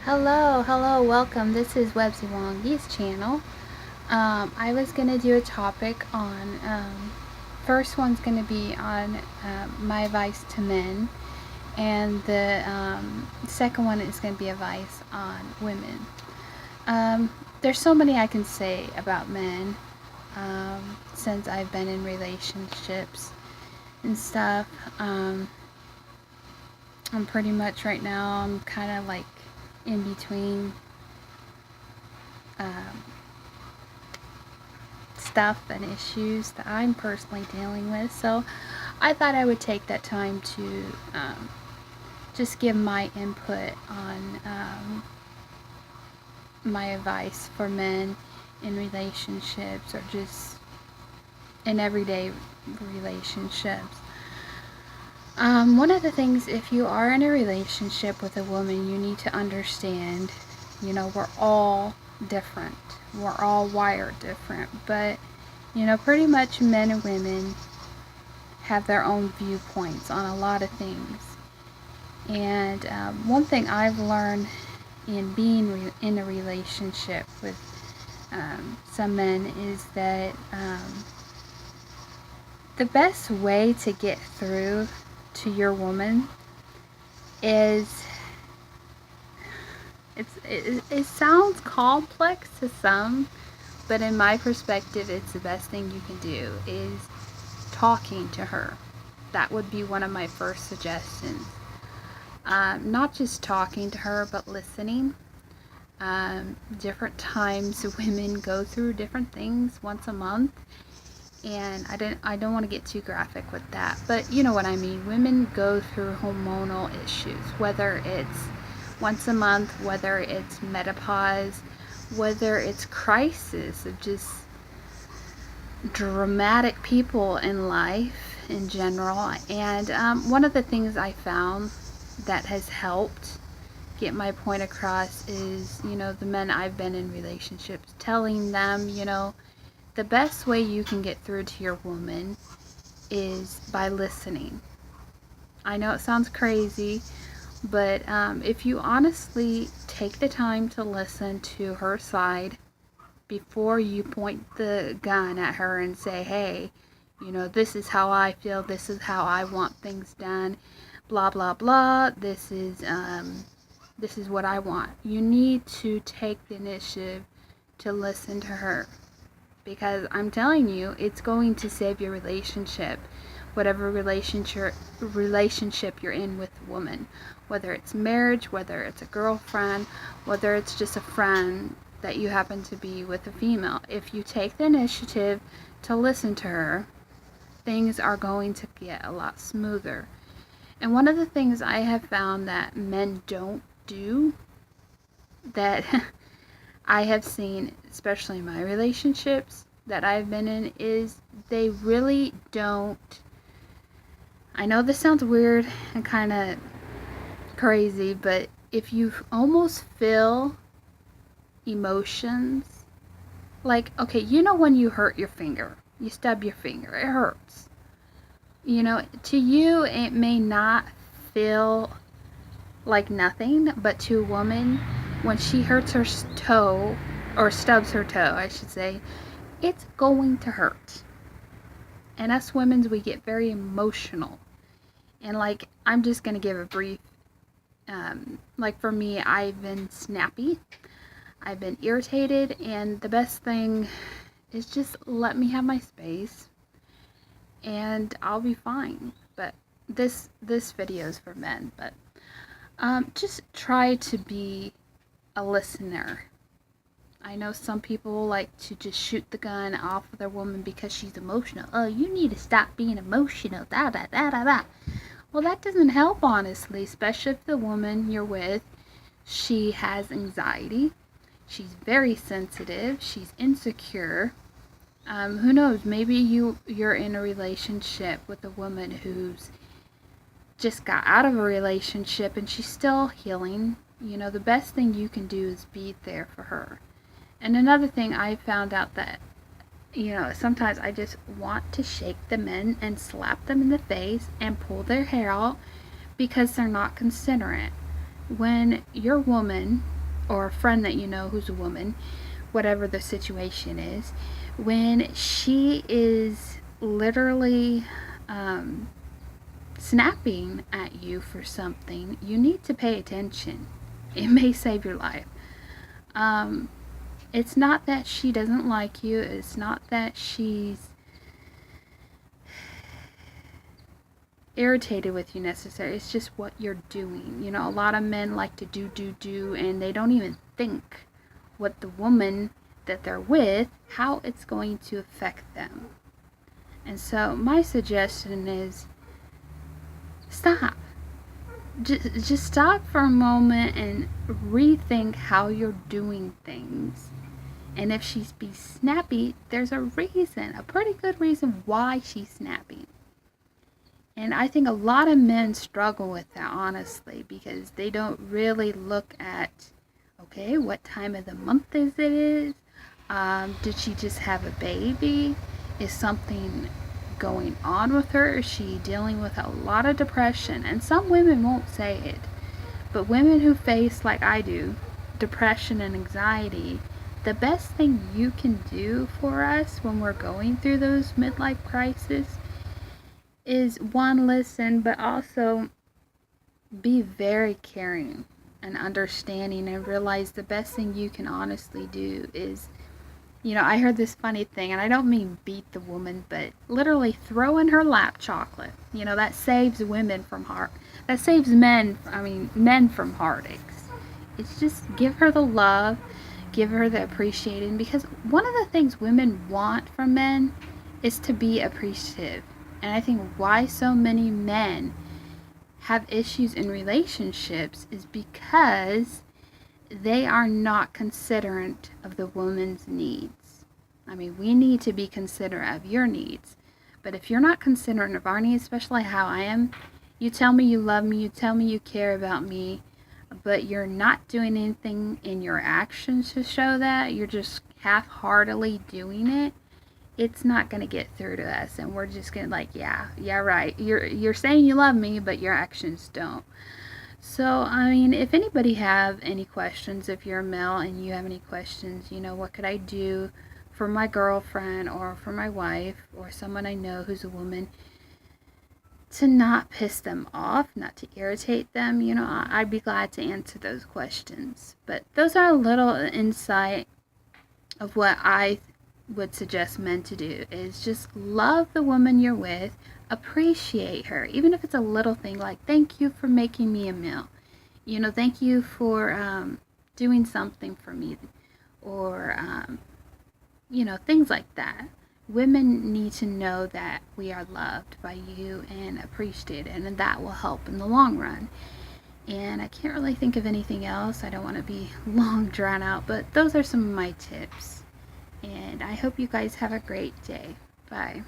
Hello, welcome. This is Websy Wongi's channel. I was going to do a topic on, first one's going to be on my advice to men, and the second one is going to be advice on women. There's so many I can say about men since I've been in relationships and stuff. I'm pretty much right now, I'm kind of like in between stuff and issues that I'm personally dealing with, so I thought I would take that time to just give my input on my advice for men in relationships or just in everyday relationships. One of the things, if you are in a relationship with a woman, you need to understand, we're all different. We're all wired different. But, pretty much men and women have their own viewpoints on a lot of things. And one thing I've learned in being in a relationship with some men is that the best way to get through to your woman is, it sounds complex to some, but in my perspective, it's the best thing you can do is talking to her. That would be one of my first suggestions. Not just talking to her, but listening. Different times women go through different things once a month, and I don't want to get too graphic with that, but you know what I mean. Women go through hormonal issues, whether it's once a month, whether it's menopause, whether it's crisis of just dramatic people in life in general. And one of the things I found that has helped get my point across is, the men I've been in relationships, telling them, the best way you can get through to your woman is by listening. I know it sounds crazy, but if you honestly take the time to listen to her side before you point the gun at her and say, hey, this is how I feel, this is how I want things done, blah, blah, blah, this is what I want. You need to take the initiative to listen to her. Because I'm telling you, it's going to save your relationship, whatever relationship you're in with a woman, whether it's marriage, whether it's a girlfriend, whether it's just a friend that you happen to be with a female. If you take the initiative to listen to her, things are going to get a lot smoother. And one of the things I have found that men don't do, that I have seen, especially in my relationships that I've been in, is they really don't. I know this sounds weird and kind of crazy, but if you almost feel emotions, like, okay, when you hurt your finger, you stub your finger, it hurts. To you, it may not feel like nothing, but to a woman, when she hurts her toe, or stubs her toe, I should say, it's going to hurt. And us women, we get very emotional. And like, I'm just going to give a brief, like for me, I've been snappy, I've been irritated, and the best thing is just let me have my space, and I'll be fine. But this video is for men, but just try to be a listener. I know some people like to just shoot the gun off of their woman because she's emotional. Oh, you need to stop being emotional, da da da da da. Well, that doesn't help, honestly, especially if the woman you're with, she has anxiety, she's very sensitive, she's insecure. Who knows, maybe you're in a relationship with a woman who's just got out of a relationship and she's still healing. The best thing you can do is be there for her. And another thing I found out that, sometimes I just want to shake the men and slap them in the face and pull their hair out because they're not considerate. When your woman or a friend that you know who's a woman, whatever the situation is, when she is literally snapping at you for something, you need to pay attention. It may save your life. Um, it's not that she doesn't like you, it's not that she's irritated with you necessarily. It's just what you're doing. You know, a lot of men like to do, and they don't even think what the woman that they're with, how it's going to affect them. And so my suggestion is stop. Just stop for a moment and rethink how you're doing things. And if she's being snappy, there's a reason, a pretty good reason why she's snapping. And I think a lot of men struggle with that, honestly, because they don't really look at, okay, what time of the month is? Did she just have a baby? Is something going on with her? Is she dealing with a lot of depression? And some women won't say it, but women who face, like I do, depression and anxiety, the best thing you can do for us when we're going through those midlife crises is, one, listen, but also be very caring and understanding, and realize the best thing you can honestly do is, you know, I heard this funny thing, and I don't mean beat the woman, but literally throw in her lap chocolate. You know, that saves women from that saves men from heartaches. It's just give her the love, give her the appreciating, because one of the things women want from men is to be appreciative. And I think why so many men have issues in relationships is because they are not considerate of the woman's needs. I mean, we need to be considerate of your needs. But if you're not considerate of our needs, especially how I am, you tell me you love me, you tell me you care about me, but you're not doing anything in your actions to show that, you're just half-heartedly doing it, it's not going to get through to us, and we're just going to like, yeah, right. You're saying you love me, but your actions don't. So, I mean, if anybody have any questions, if you're a male and you have any questions, you know, what could I do for my girlfriend or for my wife or someone I know who's a woman to not piss them off, not to irritate them, you know, I'd be glad to answer those questions. But those are a little insight of what I would suggest men to do, is just love the woman you're with, appreciate her, even if it's a little thing like, thank you for making me a meal, you know, thank you for doing something for me, or you know, things like that. Women need to know that we are loved by you and appreciated, and that will help in the long run. And I can't really think of anything else. I don't want to be long drawn out, but those are some of my tips. And I hope you guys have a great day. Bye.